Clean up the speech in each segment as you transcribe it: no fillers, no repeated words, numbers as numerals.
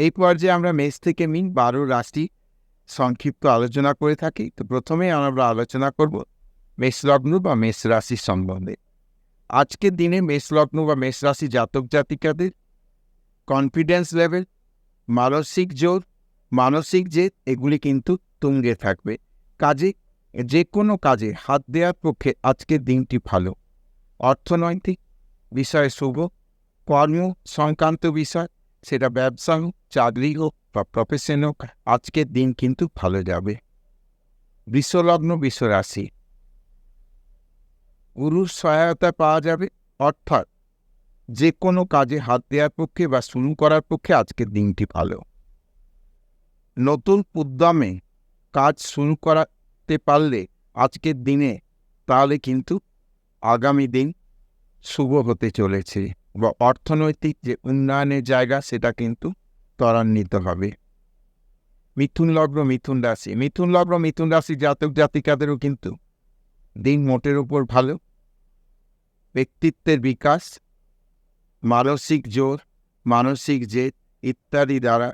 এই পর্যায়ে আমরা মেষ থেকে মিন 12 রাশি সংক্ষিপ্ত আলোচনা করে থাকি। তো প্রথমেই আমরা আলোচনা করব মেষ লগ্ন বা মেষ রাশি সম্বন্ধে। আজকের দিনে মেষ লগ্ন বা মেষ রাশি জাতক জাতিকাদের কনফিডেন্স লেভেল, মানসিক জোর, মানসিক জেদ এগুলি কিন্তু তুঙ্গে থাকবে। যে কোনো কাজে হাত দেওয়ার পক্ষে আজকের দিনটি ভালো। অর্থনৈতিক বিষয়ে শুভ, কর্ম সংক্রান্ত বিষয়, সেটা ব্যবসা হোক, চাকরি হোক বা প্রফেশন হোক, আজকের দিন কিন্তু ভালো যাবে। বৃষলগ্ন বৃষরাশি, গুরুর সহায়তা পাওয়া যাবে, অর্থাৎ যে কোনো কাজে হাত দেওয়ার পক্ষে বা শুরু করার পক্ষে আজকের দিনটি ভালো। নতুন উদ্যমে কাজ শুরু করাতে পারলে আজকের দিনে তাহলে কিন্তু আগামী দিন শুভ হতে চলেছে বা অর্থনৈতিক যে উন্নয়নের জায়গা সেটা কিন্তু ত্বরান্বিত হবে। মিথুন লগ্ন মিথুন রাশি, মিথুন লগ্ন মিথুন রাশি জাতক জাতিকাদেরও কিন্তু দিন মোটের উপর ভালো। ব্যক্তিত্বের বিকাশ, মানসিক জোর, মানসিক জেদ ইত্যাদি দ্বারা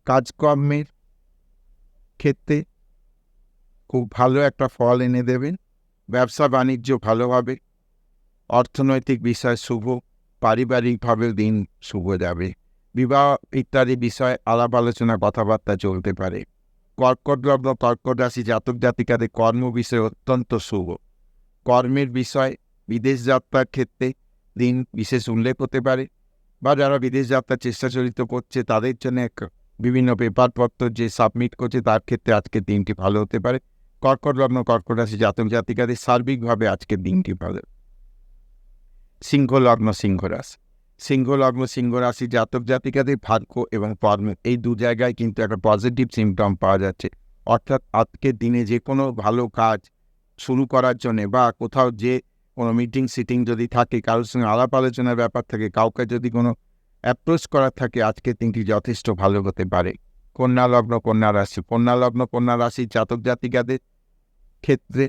কাজকর্মের ক্ষেত্রে খুব ভালো একটা ফল এনে দেবেন। ব্যবসা বাণিজ্য ভালো হবে, অর্থনৈতিক বিষয় শুভ, পারিবারিকভাবেও দিন শুভ যাবে। বিবাহ ইত্যাদি বিষয়ে আলাপ আলোচনা কথাবার্তা চলতে পারে। কর্কট লগ্ন কর্কট রাশি জাতক জাতিকাদের কর্ম বিষয়ে অত্যন্ত শুভ। কর্মের বিষয় বিদেশ যাত্রার ক্ষেত্রে দিন বিশেষ উল্লেখ হতে পারে, বা যারা বিদেশ যাত্রার চেষ্টা চরিত করছে তাদের জন্য বিভিন্ন পেপারপত্র যে সাবমিট করছে তার ক্ষেত্রে আজকের দিনটি ভালো হতে পারে। কর্কট লগ্ন কর্কট রাশি জাতক জাতিকাদের সার্বিকভাবে আজকের দিনটি ভালো। সিংহ লগ্ন সিংহ রাশি, সিংহ লগ্ন সিংহ রাশি জাতক জাতিকাদের ভাগ্য এবং কর্ম এই দু জায়গায় কিন্তু একটা পজিটিভ সিমটম পাওয়া যাচ্ছে। অর্থাৎ আজকের দিনে যে কোনো ভালো কাজ শুরু করার জন্যে বা কোথাও যে কোনো মিটিং সিটিং যদি থাকে, কারোর সঙ্গে আলাপ আলোচনার ব্যাপার থাকে, কাউকে যদি কোনো অ্যাপ্রোচ করার থাকে, আজকের দিনটি যথেষ্ট ভালো হতে পারে। কন্যা লগ্ন কন্যা রাশি, কন্যা লগ্ন কন্যা রাশি জাতক জাতিকাদের ক্ষেত্রে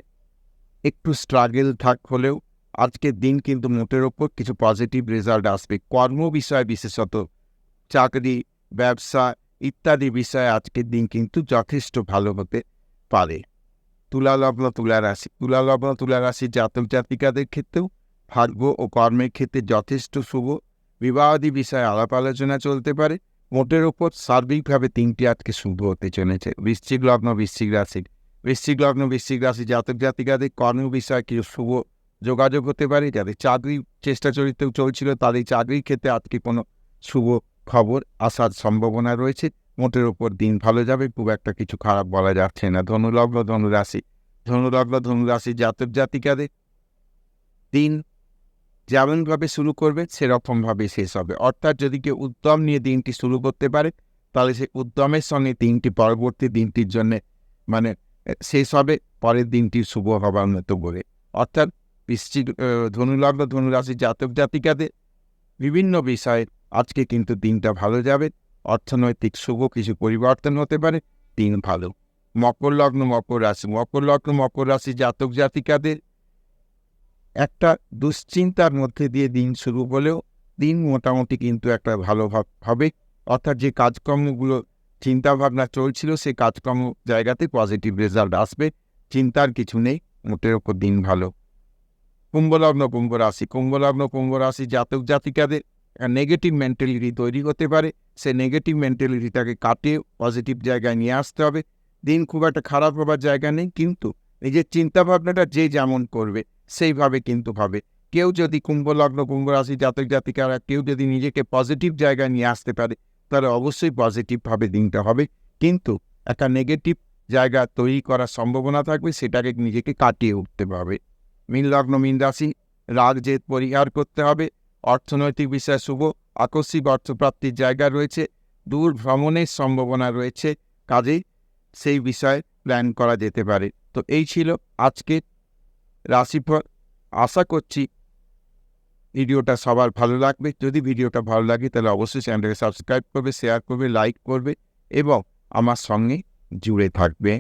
একটু স্ট্রাগল হলেও আজকের দিন কিন্তু মোটের ওপর কিছু পজিটিভ রেজাল্ট আসবে। কর্ম বিষয়ে বিশেষত চাকরি, ব্যবসা ইত্যাদি বিষয়ে আজকের দিন কিন্তু যথেষ্ট ভালো হতে পারে। তুলা লগ্ন তুলা রাশি, তুলা লগ্ন তুলা রাশি জাতক জাতিকাদের ক্ষেত্রেও ভাগ্য ও কর্মের ক্ষেত্রে যথেষ্ট শুভ। বিবাহাদি বিষয়ে আলাপ আলোচনা চলতে পারে। মোটের ওপর সার্বিকভাবে দিনটি আজকে শুভ হতে চলেছে। বৃশ্চিক লগ্ন বৃশ্চিক রাশি, বৃশ্চিক লগ্ন বৃশ্চিক রাশি জাতক জাতিকাদের কর্ম বিষয়ে কিছু শুভ যোগাযোগ হতে পারে। যাদের চাকরি চেষ্টা চলছিল তাদের চাকরির ক্ষেত্রে আজকে কোনো শুভ খবর আসার সম্ভাবনা রয়েছে। মোটের ওপর দিন ভালো যাবে, খুব একটা কিছু খারাপ বলা যাচ্ছে না। ধনুলগ্ন ধনুরাশি, ধনুলগ্ন ধনুরাশি জাতক জাতিকাদের দিন যেমনভাবে শুরু করবে সেরকমভাবে শেষ হবে। অর্থাৎ যদি কেউ উদ্যম নিয়ে দিনটি শুরু করতে পারে তাহলে সেই উদ্যমের সঙ্গে দিনটি পরবর্তী দিনটির জন্য শেষ হবে পরের দিনটি শুভ হবার মতো বলে। অর্থাৎ বৃশ্চিক ধনুলগ্ন ধনুরাশি জাতক জাতিকাদের বিভিন্ন বিষয়ে আজকে কিন্তু দিনটা ভালো যাবে। অর্থনৈতিক শুভ কিছু পরিবর্তন হতে পারে, দিন ভালো। মকর লগ্ন মকর রাশি, মকর লগ্ন মকর রাশি জাতক জাতিকাদের একটা দুশ্চিন্তার মধ্যে দিয়ে দিন শুরু হলেও দিন মোটামুটি কিন্তু একটা ভালো হবে। অর্থাৎ যে কাজকর্মগুলো চিন্তাভাবনা চলছিল সেই কাজকর্ম জায়গাতে পজিটিভ রেজাল্ট আসবে, চিন্তার কিছু নেই, মোটের ওপর দিন ভালো। কুম্ভলগ্ন কুম্ভ রাশি, কুম্ভলগ্ন কুম্ভ রাশি জাতক জাতিকাদের নেগেটিভ মেন্টালিটি তৈরি হতে পারে। সে নেগেটিভ মেন্টালিটিটাকে কাটিয়ে পজিটিভ জায়গায় নিয়ে আসতে হবে। দিন খুব একটা খারাপ হবার জায়গা নেই, কিন্তু নিজের চিন্তাভাবনাটা যে যেমন করবে সেইভাবে কিন্তু হবে। কেউ যদি কুম্ভলগ্ন কুম্ভ রাশি জাতক জাতিকারা কেউ যদি নিজেকে পজিটিভ জায়গায় নিয়ে আসতে পারে তাহলে অবশ্যই পজিটিভভাবে দিনটা হবে, কিন্তু একটা নেগেটিভ জায়গা তৈরি করার সম্ভাবনা থাকবে, সেটাকে নিজেকে কাটিয়ে উঠতে হবে। মীন লগ্ন মীন রাশি, রাগ জেদ পরিহার করতে হবে। অর্থনৈতিক বিষয় শুভ, আকস্মিক অর্থপ্রাপ্তির জায়গা রয়েছে, দূর ভ্রমণের সম্ভাবনা রয়েছে, কাজেই সেই বিষয়ে প্ল্যান করা যেতে পারে। তো এই ছিল আজকের রাশিফল। আশা করছি ভিডিওটা সবার ভালো লাগবে। যদি ভিডিওটা ভালো লাগে তাহলে অবশ্যই চ্যানেলটাকে সাবস্ক্রাইব করবে, শেয়ার করবে, লাইক করবে এবং আমার সঙ্গে জুড়ে থাকবে।